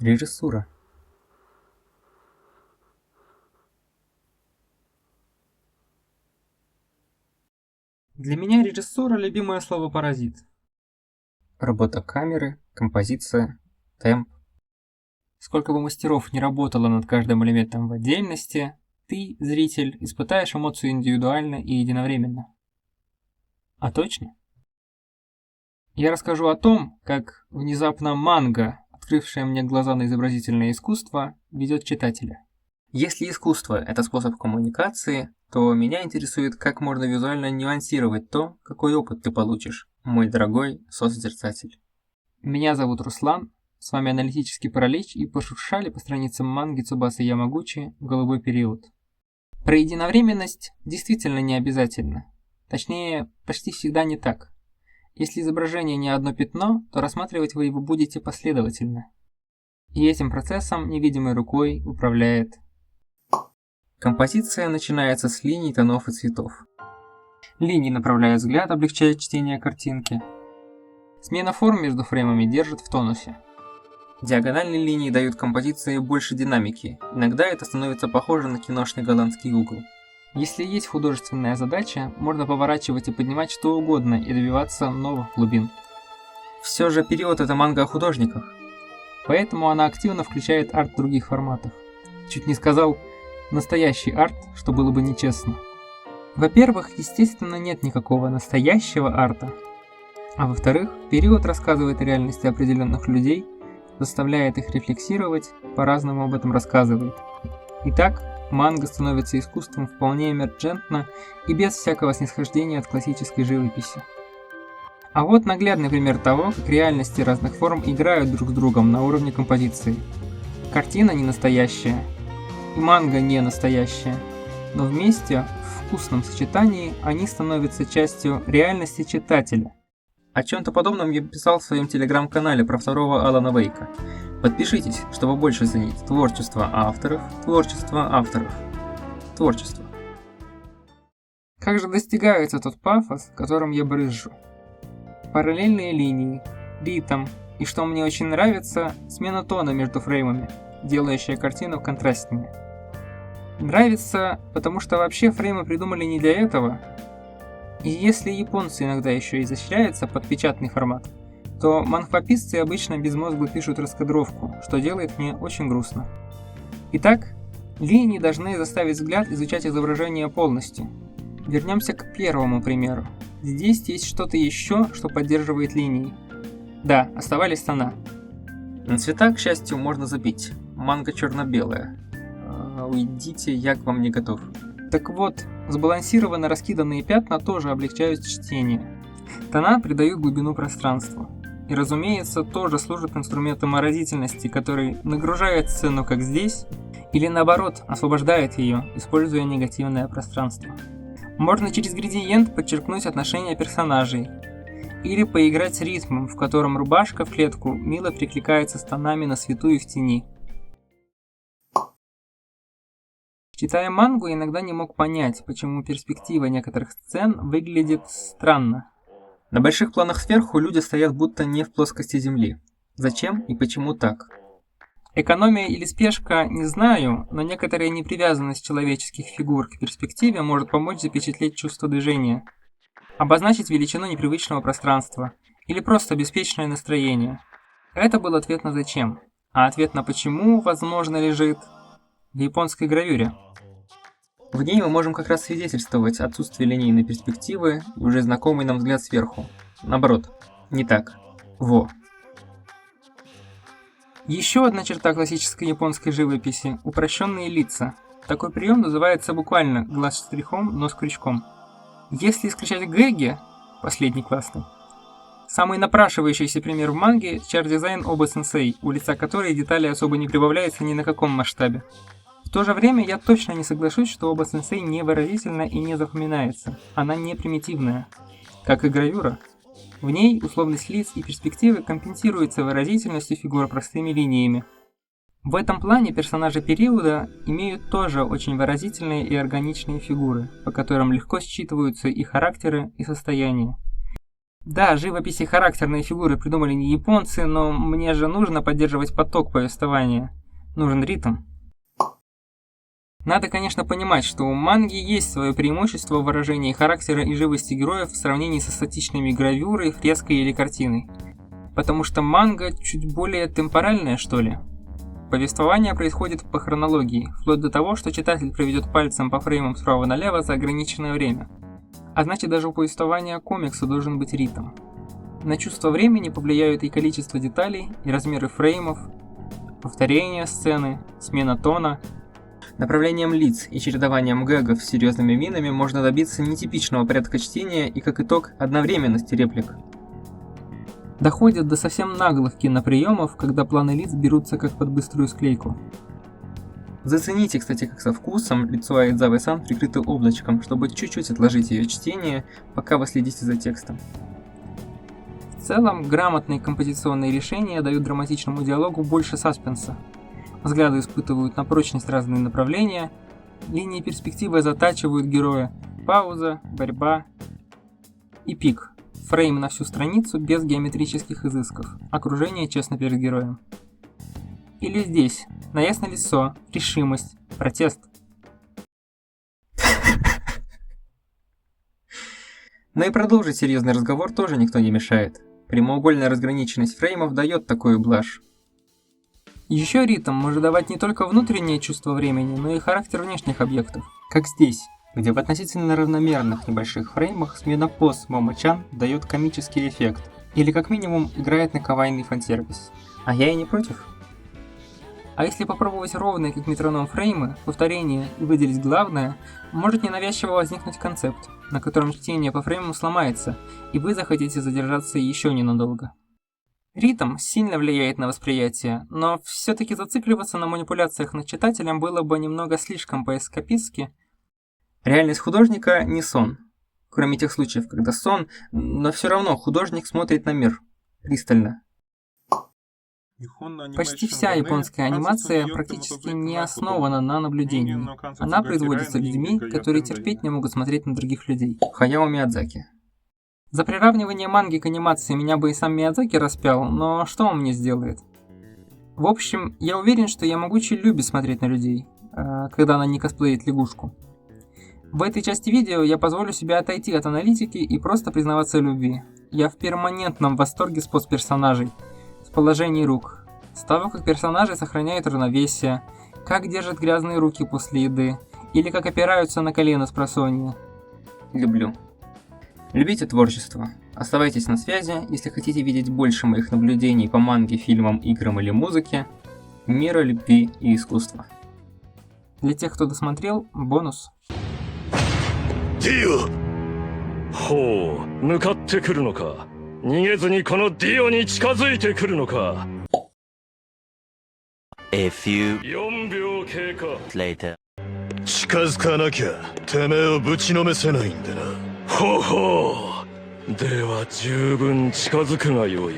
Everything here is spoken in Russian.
Режиссура. Для меня режиссура — любимое слово «паразит». Работа камеры, композиция, темп. Сколько бы мастеров не работало над каждым элементом в отдельности, ты, зритель, испытаешь эмоцию индивидуально и единовременно. А точно? Я расскажу о том, как внезапно манга, открывшая мне глаза на изобразительное искусство, ведет читателя. Если искусство – это способ коммуникации, то меня интересует, как можно визуально нюансировать то, какой опыт ты получишь, мой дорогой сосозерцатель. Меня зовут Руслан, с вами аналитический паралич, и пошуршали по страницам манги Цубасы Ямагучи «Голубой период». Про единовременность действительно не обязательно. Точнее, почти всегда не так. Если изображение не одно пятно, то рассматривать вы его будете последовательно. И этим процессом невидимой рукой управляет. Композиция начинается с линий, тонов и цветов. Линии направляют взгляд, облегчая чтение картинки. Смена форм между фреймами держит в тонусе. Диагональные линии дают композиции больше динамики, иногда это становится похоже на киношный голландский угол. Если есть художественная задача, можно поворачивать и поднимать что угодно и добиваться новых глубин. Все же период – это манга о художниках. Поэтому она активно включает арт в других форматах. Чуть не сказал настоящий арт, что было бы нечестно. Во-первых, естественно, нет никакого настоящего арта. А во-вторых, период рассказывает о реальности определенных людей, заставляет их рефлексировать, по-разному об этом рассказывает. Итак, манга становится искусством вполне эмерджентно и без всякого снисхождения от классической живописи. А вот наглядный пример того, как реальности разных форм играют друг с другом на уровне композиции. Картина не настоящая, и манга не настоящая, но вместе, в вкусном сочетании, они становятся частью реальности читателя. О чем-то подобном я писал в своем телеграм-канале про второго Алана Вейка. Подпишитесь, чтобы больше ценить творчество авторов. Творчество. Как же достигается тот пафос, которым я брызжу? Параллельные линии, ритм и, что мне очень нравится, смена тона между фреймами, делающая картину контрастнее. Нравится, потому что вообще фреймы придумали не для этого. И если японцы иногда еще изощряются под печатный формат, то манхваписцы обычно безмозгло пишут раскадровку, что делает мне очень грустно. Итак, линии должны заставить взгляд изучать изображение полностью. Вернемся к первому примеру. Здесь есть что-то еще, что поддерживает линии. Да, оставались тона. На цвета, к счастью, можно забить. Манга черно-белая. Уйдите, я к вам не готов. Так вот, сбалансированно раскиданные пятна тоже облегчают чтение. Тона придают глубину пространству. И, разумеется, тоже служат инструментом выразительности, который нагружает сцену как здесь, или наоборот, освобождает ее, используя негативное пространство. Можно через градиент подчеркнуть отношения персонажей, или поиграть с ритмом, в котором рубашка в клетку мило прикликается с тонами на свету и в тени. Читая мангу, я иногда не мог понять, почему перспектива некоторых сцен выглядит странно. На больших планах сверху люди стоят будто не в плоскости земли. Зачем и почему так? Экономия или спешка, не знаю, но некоторая непривязанность человеческих фигур к перспективе может помочь запечатлеть чувство движения, обозначить величину непривычного пространства или просто беспечное настроение. Это был ответ на «зачем», а ответ на «почему», возможно, лежит в японской гравюре. В ней мы можем как раз свидетельствовать отсутствие линейной перспективы и уже знакомый нам взгляд сверху. Наоборот, не так. Во. Еще одна черта классической японской живописи – упрощенные лица. Такой прием называется буквально глаз штрихом, нос крючком. Если исключать гэги, последний классный, самый напрашивающийся пример в манге – чар-дизайн Оба-сенсей, у лица которой детали особо не прибавляются ни на каком масштабе. В то же время я точно не соглашусь, что Оба-сенсей не выразительна и не запоминается. Она не примитивная, как и гравюра. В ней условность лиц и перспективы компенсируется выразительностью фигур простыми линиями. В этом плане персонажи периода имеют тоже очень выразительные и органичные фигуры, по которым легко считываются и характеры, и состояния. Да, живопись и характерные фигуры придумали не японцы, но мне же нужно поддерживать поток повествования. Нужен ритм. Надо, конечно, понимать, что у манги есть свое преимущество в выражении характера и живости героев в сравнении со статичными гравюрой, фреской или картиной. Потому что манга чуть более темпоральная, что ли. Повествование происходит по хронологии, вплоть до того, что читатель проведет пальцем по фреймам справа налево за ограниченное время. А значит, даже у повествования комикса должен быть ритм. На чувство времени повлияют и количество деталей, и размеры фреймов, повторение сцены, смена тона. Направлением лиц и чередованием гэгов с серьезными минами можно добиться нетипичного порядка чтения и, как итог, одновременности реплик. Доходят до совсем наглых киноприемов, когда планы лиц берутся как под быструю склейку. Зацените, кстати, как со вкусом лицо Айдзавы-сан прикрыто облачком, чтобы чуть-чуть отложить ее чтение, пока вы следите за текстом. В целом, грамотные композиционные решения дают драматичному диалогу больше саспенса. Взгляды испытывают на прочность разные направления, линии перспективы затачивают героя, пауза, борьба и пик. Фрейм на всю страницу без геометрических изысков, окружение честно перед героем. Или здесь, на ясное лицо, решимость, протест. Но и продолжить серьезный разговор тоже никто не мешает. Прямоугольная разграниченность фреймов дает такую блажь. Еще ритм может давать не только внутреннее чувство времени, но и характер внешних объектов. Как здесь, где в относительно равномерных небольших фреймах смена поз Момо-чан дает комический эффект, или как минимум играет на кавайный фан-сервис. А я и не против. А если попробовать ровные, как метроном, фреймы, повторения и выделить главное, может ненавязчиво возникнуть концепт, на котором чтение по фреймам сломается, и вы захотите задержаться еще ненадолго. Ритм сильно влияет на восприятие, но все-таки зацикливаться на манипуляциях над читателем было бы немного слишком по-эскапистски. Реальность художника не сон. Кроме тех случаев, когда сон, но все равно художник смотрит на мир пристально. Почти вся японская анимация практически не основана на наблюдении. Она производится людьми, которые терпеть не могут смотреть на других людей. Хаяо Миядзаки. За приравнивание манги к анимации меня бы и сам Миядзаки распял, но что он мне сделает? В общем, я уверен, что я могучий любит смотреть на людей, когда она не косплеит лягушку. В этой части видео я позволю себе отойти от аналитики и просто признаваться в любви. Я в перманентном восторге с поз-персонажей, с положений рук, с того, как персонажи сохраняют равновесие, как держат грязные руки после еды, или как опираются на колено с просонья. Люблю. Любите творчество. Оставайтесь на связи, если хотите видеть больше моих наблюдений по манге, фильмам, играм или музыке, мира, любви и искусства. Для тех, кто досмотрел, бонус. Дио! Хо, 向かってくるのか。逃げずにこのディオに近づいてくるのか。A few 4秒経過 later. 近づかなきゃてめえをぶちのめせないんだな。ほほう。では十分近づくがよい。